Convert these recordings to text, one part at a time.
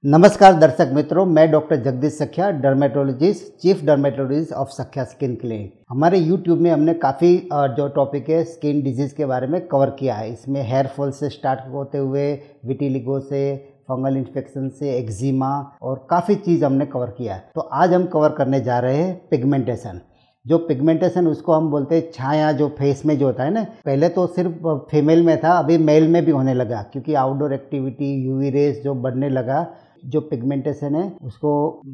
नमस्कार दर्शक मित्रों, मैं डॉक्टर जगदीश सखिया, डर्मेटोलॉजिस्ट, चीफ डर्मेटोलॉजिस्ट ऑफ सखिया स्किन क्लिनिक। हमारे यूट्यूब में हमने काफ़ी जो टॉपिक है स्किन डिजीज़ के बारे में कवर किया है। इसमें हेयर फॉल से स्टार्ट होते हुए विटिलिगो से, फंगल इन्फेक्शन से, एक्जिमा और काफ़ी चीज़ हमने कवर किया है। तो आज हम कवर करने जा रहे हैं पिगमेंटेशन। जो पिगमेंटेशन उसको हम बोलते हैं छाया, जो फेस में जो होता है ना, पहले तो सिर्फ फीमेल में था, अभी मेल में भी होने लगा क्योंकि आउटडोर एक्टिविटी, यूवी रेस जो बढ़ने लगा। जो पिगमेंटेशन है उसको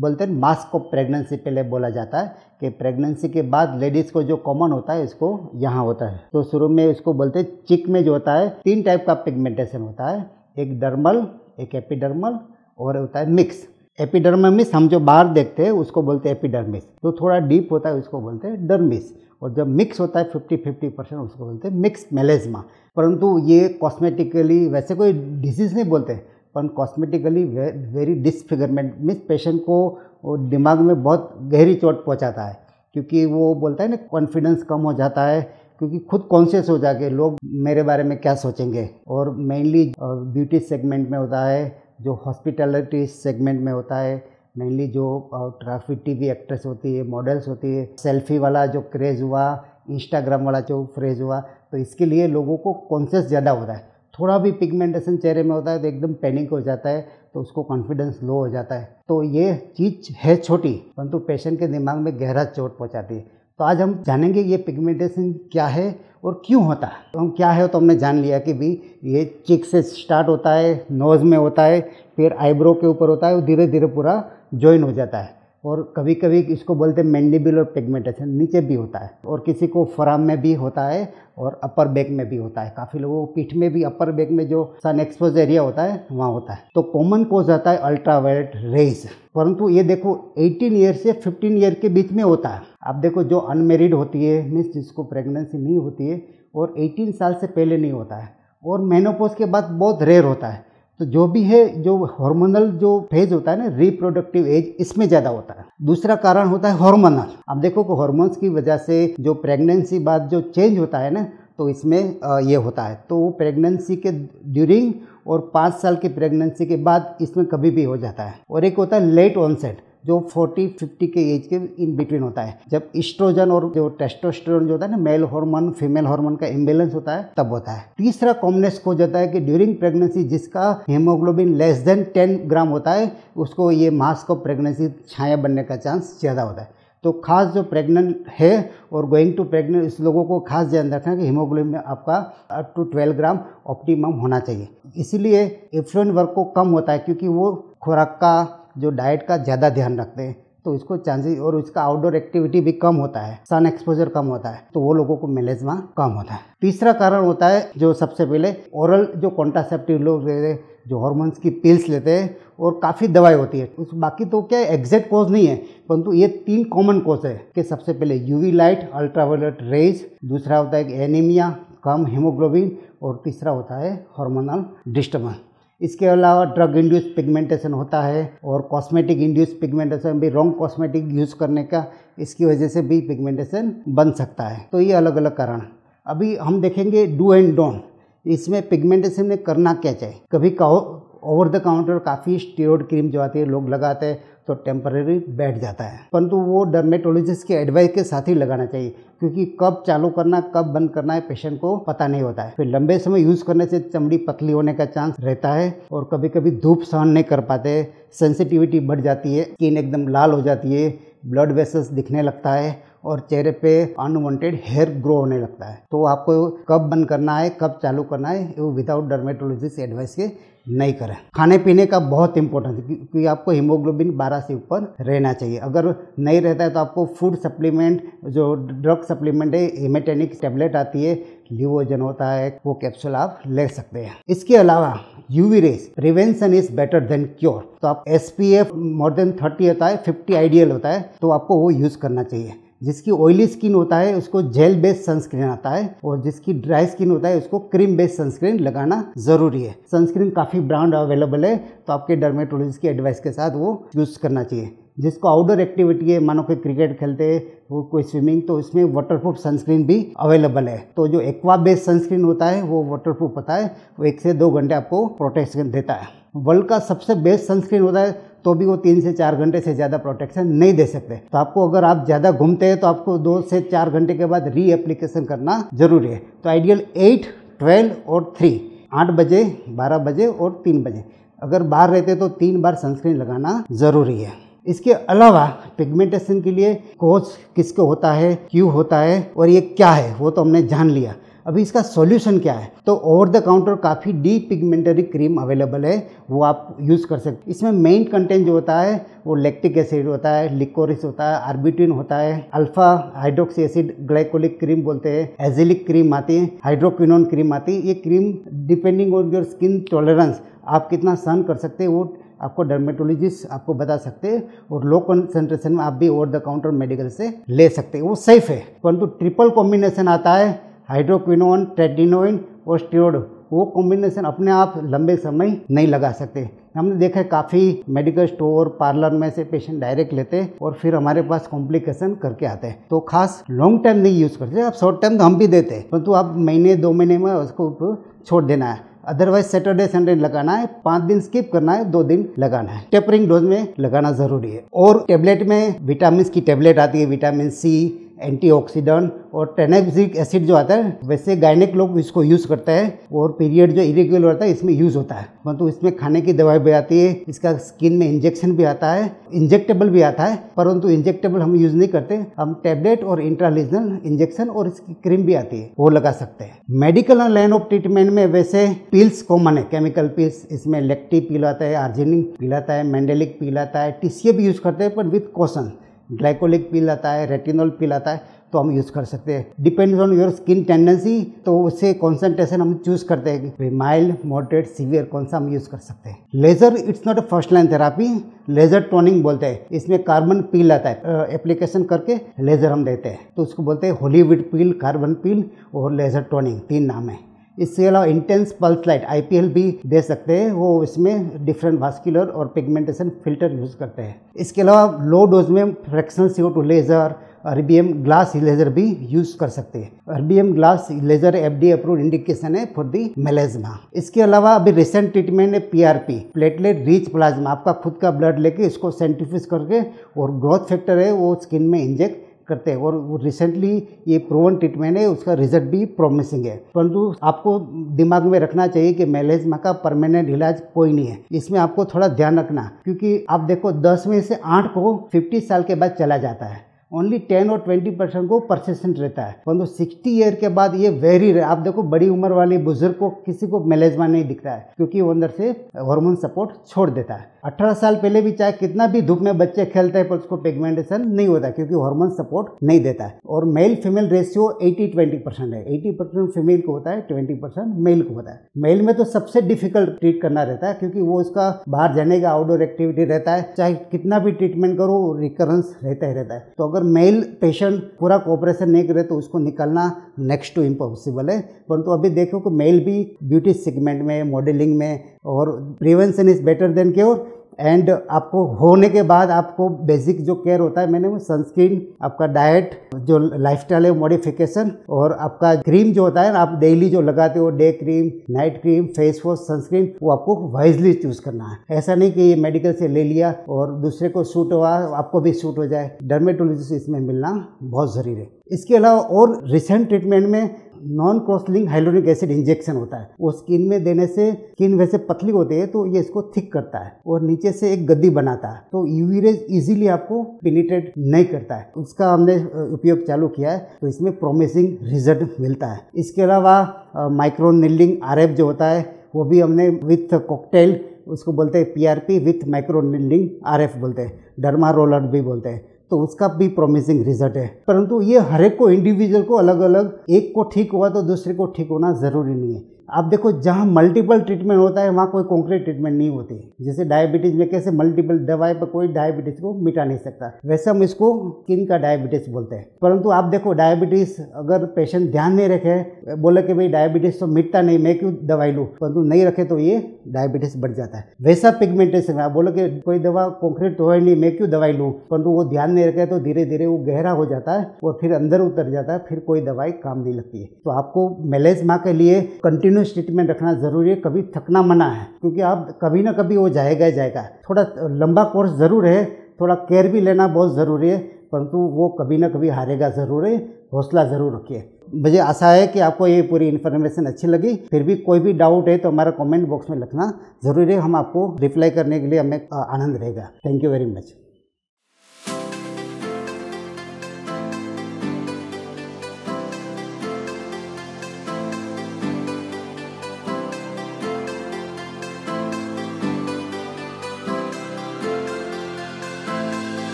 बोलते हैं मास्क ऑफ प्रेगनेंसी। पहले बोला जाता है कि प्रेगनेंसी के बाद लेडीज़ को जो कॉमन होता है इसको यहाँ होता है। तो शुरू में इसको बोलते हैं चिक में जो होता है 3 टाइप का पिगमेंटेशन होता है, एक डर्मल, एक एपिडर्मल और होता है मिक्स। एपिडर्मिस हम जो बाहर देखते हैं उसको बोलते हैं एपिडर्मिस, जो थोड़ा डीप होता है उसको बोलते हैं डर्मिस, और जब मिक्स होता है 50-50% उसको बोलते हैं मिक्स मेलेस्मा। परंतु ये कॉस्मेटिकली वैसे कोई डिजीज़ नहीं बोलते, पर cosmetically very disfigurement means patient को दिमाग में बहुत गहरी चोट पहुंचाता है, क्योंकि वो बोलता है ना कॉन्फिडेंस कम हो जाता है, क्योंकि खुद कॉन्शियस हो जाके लोग मेरे बारे में क्या सोचेंगे। और मेनली ब्यूटी सेगमेंट में होता है, जो हॉस्पिटैलिटी सेगमेंट में होता है, मेनली जो ट्रैफिक टीवी एक्ट्रेस होती है, मॉडल्स होती है, सेल्फी वाला जो क्रेज़ हुआ, इंस्टाग्राम वाला जो क्रेज़ हुआ, तो इसके लिए लोगों को कॉन्शियस ज़्यादा होता है। थोड़ा भी पिगमेंटेशन चेहरे में होता है तो एकदम पैनिक हो जाता है, तो उसको कॉन्फिडेंस लो हो जाता है। तो ये चीज़ है छोटी, परंतु पेशेंट के दिमाग में गहरा चोट पहुंचाती है। तो आज हम जानेंगे ये पिगमेंटेशन क्या है और क्यों होता है। तो हम क्या है तो हमने जान लिया कि भी ये चिक से स्टार्ट होता है, नोज़ में होता है, फिर आईब्रो के ऊपर होता है और धीरे धीरे पूरा जॉइन हो जाता है। और कभी कभी इसको बोलते हैं मैंडिबुलर पिगमेंटेशन, नीचे भी होता है, और किसी को फोराम में भी होता है और अपर बैक में भी होता है। काफ़ी लोगों को पीठ में भी, अपर बैक में जो सन एक्सपोज एरिया होता है वहाँ होता है। तो कॉमन कोज आता है अल्ट्रावायलेट रेज, परंतु ये देखो 18 ईयर से 15 ईयर के बीच में होता है। आप देखो जो अनमेरिड होती है, मीन्स जिसको प्रेगनेंसी नहीं होती है, और 18 साल से पहले नहीं होता है, और मेनोपॉज के बाद बहुत रेयर होता है। तो जो भी है, जो हार्मोनल जो फेज होता है ना, रिप्रोडक्टिव एज, इसमें ज़्यादा होता है। दूसरा कारण होता है हार्मोनल। अब देखो कि हार्मोन्स की वजह से जो प्रेगनेंसी बाद जो चेंज होता है ना, तो इसमें ये होता है। तो वो प्रेगनेंसी के ड्यूरिंग और 5 साल की प्रेगनेंसी के बाद इसमें कभी भी हो जाता है। और एक होता है लेट ऑनसेट, जो 40-50 के एज के इन बिटवीन होता है, जब इस्ट्रोजन और जो टेस्टोस्टेरोन जो होता है ना, मेल हार्मोन फीमेल हार्मोन का इम्बेलेंस होता है, तब होता है। तीसरा कॉमनेस खोज होता है कि ड्यूरिंग प्रेगनेंसी जिसका हीमोग्लोबिन लेस देन 10 ग्राम होता है, उसको ये मास्क ऑफ प्रेगनेंसी छाया बनने का चांस ज़्यादा होता है। तो खास जो प्रेग्नेंट है और गोइंग टू प्रेग्नेंट, इस लोगों को खास ध्यान रखना है कि हीमोग्लोबिन में आपका अप टू 12 ग्राम ऑप्टिमम होना चाहिए। इसीलिए एफ्लुएंट वर्क को कम होता है, क्योंकि वो खुराक का, जो डाइट का ज़्यादा ध्यान रखते हैं, तो इसको चांसेस, और इसका आउटडोर एक्टिविटी भी कम होता है, सन एक्सपोजर कम होता है, तो वो लोगों को मेलेस्मा कम होता है। तीसरा कारण होता है जो सबसे पहले ओरल जो कॉन्ट्रासेप्टिव लोग लेते हैं, जो हार्मोन्स की पिल्स लेते हैं, और काफ़ी दवाई होती है उस। बाकी तो क्या एग्जैक्ट कॉज नहीं है, परंतु ये 3 कॉमन कॉज है कि सबसे पहले यूवी लाइट, अल्ट्रावायलेट रेज, दूसरा होता है एनीमिया, कम हीमोग्लोबिन, और तीसरा होता है हार्मोनल डिस्टर्बेंस। इसके अलावा ड्रग इंड्यूस पिगमेंटेशन होता है, और कॉस्मेटिक इंड्यूस पिगमेंटेशन भी, रॉन्ग कॉस्मेटिक यूज़ करने का, इसकी वजह से भी पिगमेंटेशन बन सकता है। तो ये अलग अलग कारण। अभी हम देखेंगे डू एंड डोंट, इसमें पिगमेंटेशन में करना क्या चाहिए। कभी कहो ओवर द काउंटर काफ़ी स्टेरॉइड क्रीम जो आती है लोग लगाते हैं, तो टेम्परेरी बैठ जाता है, परंतु वो डर्मेटोलॉजिस्ट के एडवाइस के साथ ही लगाना चाहिए, क्योंकि कब चालू करना कब बंद करना है पेशेंट को पता नहीं होता है। फिर लंबे समय यूज़ करने से चमड़ी पतली होने का चांस रहता है, और कभी कभी धूप सहन नहीं कर पाते, सेंसिटिविटी बढ़ जाती है, स्किन एकदम लाल हो जाती है, ब्लड वेसल्स दिखने लगता है, और चेहरे पे अनवांटेड हेयर ग्रो होने लगता है। तो आपको कब बंद करना है कब चालू करना है, वो विदाउट डर्मेटोलॉजिस्ट एडवाइस के नहीं करें। खाने पीने का बहुत इंपॉर्टेंट है, क्योंकि आपको हीमोग्लोबिन 12 से ऊपर रहना चाहिए। अगर नहीं रहता है तो आपको फूड सप्लीमेंट, जो ड्रग सप्लीमेंट है, हेमेटेनिक टैबलेट आती है, लिवोजन होता है, वो कैप्सूल आप ले सकते हैं। इसके अलावा UV rays, prevention is better than cure. तो आप SPF मोर देन 30 होता है, 50 आइडियल होता है, तो आपको वो यूज़ करना चाहिए। जिसकी ऑयली स्किन होता है उसको जेल बेस्ड सनस्क्रीन आता है, और जिसकी ड्राई स्किन होता है उसको क्रीम बेस्ड सनस्क्रीन लगाना ज़रूरी है। सनस्क्रीन काफ़ी ब्रांड अवेलेबल है, तो आपके डर्मेटोलॉजिस्ट की एडवाइस के साथ वो यूज़ करना चाहिए। जिसको आउटडोर एक्टिविटी है, मानो कि क्रिकेट खेलते हैं, वो कोई स्विमिंग, तो इसमें वाटरप्रूफ सनस्क्रीन भी अवेलेबल है। तो जो एक्वा बेस्ड सनस्क्रीन होता है वो वाटरप्रूफ होता है, वो 1 से 2 घंटे आपको प्रोटेक्शन देता है। वर्ल्ड का सबसे बेस्ट सनस्क्रीन होता है तो भी वो 3 से 4 घंटे से ज़्यादा प्रोटेक्शन नहीं दे सकते। तो आपको अगर आप ज़्यादा घूमते हैं तो आपको 2 से 4 घंटे के बाद री एप्लीकेशन करना जरूरी है। तो आइडियल 8, 12 और 3, 8 बजे, 12 बजे और 3 बजे अगर बाहर रहते तो 3 बार सनस्क्रीन लगाना ज़रूरी है। इसके अलावा पिगमेंटेशन के लिए कोज किसको होता है, क्यों होता है और ये क्या है वो तो हमने जान लिया। अभी इसका सॉल्यूशन क्या है? तो ओवर द काउंटर काफ़ी डी पिगमेंटरी क्रीम अवेलेबल है, वो आप यूज़ कर सकते। इसमें मेन कंटेंट जो होता है वो लैक्टिक एसिड होता है, लिकोरिस होता है, आर्बिट्रिन होता है, alpha hydroxy acid glycolic cream बोलते हैं, एजिलिक क्रीम आती है, हाइड्रोक्विनोन क्रीम आती है। ये cream depending on your skin tolerance आप कितना सहन कर सकते हैं वो आपको डर्मेटोलॉजिस्ट आपको बता सकते हैं, और लो कंसंट्रेशन में आप भी ओवर द काउंटर मेडिकल से ले सकते हैं, वो सेफ है। परंतु ट्रिपल कॉम्बिनेशन आता है हाइड्रोक्विनोन, ट्रेडिनोइन और स्टेरॉइड, वो कॉम्बिनेशन अपने आप लंबे समय नहीं लगा सकते। हमने देखा है काफ़ी मेडिकल स्टोर पार्लर में से पेशेंट डायरेक्ट लेते हैं और फिर हमारे पास कॉम्प्लिकेशन करके आते हैं। तो खास लॉन्ग टाइम नहीं यूज़ करते, आप शॉर्ट टाइम तो हम भी देते हैं, परंतु आप महीने 2 महीने में उसको छोड़ देना है। अदरवाइज सैटरडे संडे लगाना है, 5 दिन स्किप करना है, 2 दिन लगाना है। टेपरिंग डोज में लगाना ज़रूरी है। और टेबलेट में विटामिन की टेबलेट आती है, विटामिन सी, एंटीऑक्सीडेंट और टेनेक्सिक एसिड जो आता है, वैसे गायनेक लोग इसको यूज़ करते हैं और पीरियड जो इरेगुलर होता है इसमें यूज़ होता है। परंतु इसमें खाने की दवाई भी आती है, इसका स्किन में इंजेक्शन भी आता है, इंजेक्टेबल भी आता है, परंतु इंजेक्टेबल हम यूज़ नहीं करते, हम टैबलेट और इंट्रालीजनल इंजेक्शन और इसकी क्रीम भी आती है वो लगा सकते हैं। मेडिकल लाइन ऑफ ट्रीटमेंट में वैसे पिल्स कॉमन है, केमिकल पिल्स, इसमें लेक्टी पिल आता है, आर्जिनिन पिल आता है, मेंडेलिक पिल आता है, टीसीए भी यूज़ करते हैं पर विथ कॉशन, ग्लाइकोलिक पिल आता है, रेटिनॉल पिल आता है, तो हम यूज़ कर सकते हैं। Depends on your skin tendency, तो उससे कॉन्सेंट्रेशन हम चूज़ करते हैं कि माइल्ड, मॉडरेट, सीवियर कौन सा हम यूज़ कर सकते हैं। Laser it's not a first line therapy, laser toning बोलते हैं। इसमें कार्बन पील आता है, एप्लीकेशन करके लेज़र हम देते हैं, तो उसको बोलते हैं हॉलीवुड पील, कार्बन पील और लेज़र टोनिंग, 3 नाम है। इसके अलावा इंटेंस पल्स लाइट IPL भी दे सकते हैं, वो इसमें डिफरेंट वास्कुलर और पिगमेंटेशन फिल्टर यूज़ करते हैं। इसके अलावा लो डोज में fractional CO2 laser, RBM glass laser भी यूज़ कर सकते हैं। RBM glass laser FDA approved indication है फॉर दी मेलेज्मा। इसके अलावा अभी रिसेंट ट्रीटमेंट है PRP, प्लेटलेट रिच प्लाज्मा, आपका खुद का ब्लड लेके इसको सेंट्रीफ्यूज करके और ग्रोथ फैक्टर है वो स्किन में इंजेक्ट करते हैं, और वो रिसेंटली ये प्रूवन ट्रीटमेंट है, उसका रिजल्ट भी प्रॉमिसिंग है। परंतु आपको दिमाग में रखना चाहिए कि मेलेज्मा का परमानेंट इलाज कोई नहीं है, इसमें आपको थोड़ा ध्यान रखना, क्योंकि आप देखो 10 में से 8 को 50 साल के बाद चला जाता है, ओनली 10 और 20% को परसिस्टेंट रहता है। परंतु 60 ईयर के बाद ये वेरी रेयर, आप देखो बड़ी उम्र वाले बुजुर्ग को किसी को मेलेज्मा नहीं दिखता है, क्योंकि वो अंदर से हार्मोन सपोर्ट छोड़ देता है। 18 साल पहले भी चाहे कितना भी धूप में बच्चे खेलते हैं पर उसको पिगमेंटेशन नहीं होता, क्योंकि हार्मोन सपोर्ट नहीं देता है। और मेल फीमेल रेशियो 80-20% है, 80% फीमेल को होता है, 20% मेल को होता है। मेल में तो सबसे डिफिकल्ट ट्रीट करना रहता है, क्योंकि वो उसका बाहर जाने का आउटडोर एक्टिविटी रहता है, चाहे कितना भी ट्रीटमेंट करो रिकरेंस रहता ही रहता है। तो अगर मेल पेशेंट पूरा कोऑपरेशन नहीं करे तो उसको निकालना नेक्स्ट टू इम्पॉसिबल है। परंतु अभी देखो कि मेल भी ब्यूटी सेगमेंट में, मॉडलिंग में, और prevention is better than cure. And आपको होने के बाद आपको बेसिक जो केयर होता है, मैंने वो सनस्क्रीन, आपका डाइट, जो लाइफस्टाइल है मॉडिफिकेशन, और आपका क्रीम जो होता है ना, आप डेली जो लगाते हो, day cream, night cream, face wash, sunscreen, वो आपको वाइजली चूज करना है। ऐसा नहीं कि ये मेडिकल से ले लिया और दूसरे को सूट हुआ आपको भी सूट हो जाए। डर्मेटोलॉजिस्ट इसमें मिलना बहुत ज़रूरी है। इसके अलावा और रिसेंट ट्रीटमेंट में non crosslink hyaluronic acid injection होता है, वो स्किन में देने से स्किन वैसे पतली होती है तो ये इसको थिक करता है और नीचे से एक गद्दी बनाता है, तो यूवी रेज इजीली आपको पेनिट्रेट नहीं करता है। उसका हमने उपयोग चालू किया है, तो इसमें प्रॉमिसिंग रिजल्ट मिलता है। इसके अलावा माइक्रो नीडलिंग RF जो होता है वो भी हमने विथ कॉकटेल, उसको बोलते हैं PRP with micro needling RF बोलते हैं, डर्मा रोलर भी बोलते हैं, तो उसका भी प्रॉमिसिंग रिजल्ट है। परंतु ये हर एक को इंडिविजुअल को अलग अलग, एक को ठीक हुआ तो दूसरे को ठीक होना ज़रूरी नहीं है। आप देखो जहाँ मल्टीपल ट्रीटमेंट होता है वहाँ कोई कॉन्क्रीट ट्रीटमेंट नहीं होती। जैसे डायबिटीज़ में कैसे मल्टीपल दवाई पर कोई डायबिटीज़ को मिटा नहीं सकता, वैसे हम इसको स्किन का डायबिटीज़ बोलते हैं। परंतु आप देखो डायबिटीज़ अगर पेशेंट ध्यान नहीं रखे, बोले कि भाई डायबिटीज़ तो मिटता नहीं, मैं क्यों दवाई लूँ, परंतु नहीं रखे तो ये डायबिटीज़ बढ़ जाता है। वैसा पिगमेंटेशन, आप बोलो कि कोई दवा कॉन्क्रीट तो है नहीं, मैं क्यों दवाई लूँ, परंतु वो ध्यान नहीं रखे तो धीरे धीरे वो गहरा हो जाता है और फिर अंदर उतर जाता है, फिर कोई दवाई काम नहीं लगती है। तो आपको मेलेज्मा के लिए कंटिन्यू कंटिन्यूस ट्रीटमेंट रखना ज़रूरी है, कभी थकना मना है, क्योंकि आप कभी ना कभी वो जाएगा ही जाएगा। थोड़ा लंबा कोर्स ज़रूर है, थोड़ा केयर भी लेना बहुत ज़रूरी है, परंतु वो कभी ना कभी हारेगा ज़रूर है। हौसला ज़रूर रखिए। मुझे आशा है कि आपको ये पूरी इन्फॉर्मेशन अच्छी लगी। फिर भी कोई भी डाउट है तो हमारा कमेंट बॉक्स में लिखना ज़रूरी है, हम आपको रिप्लाई करने के लिए हमें आनंद रहेगा। Thank you very much.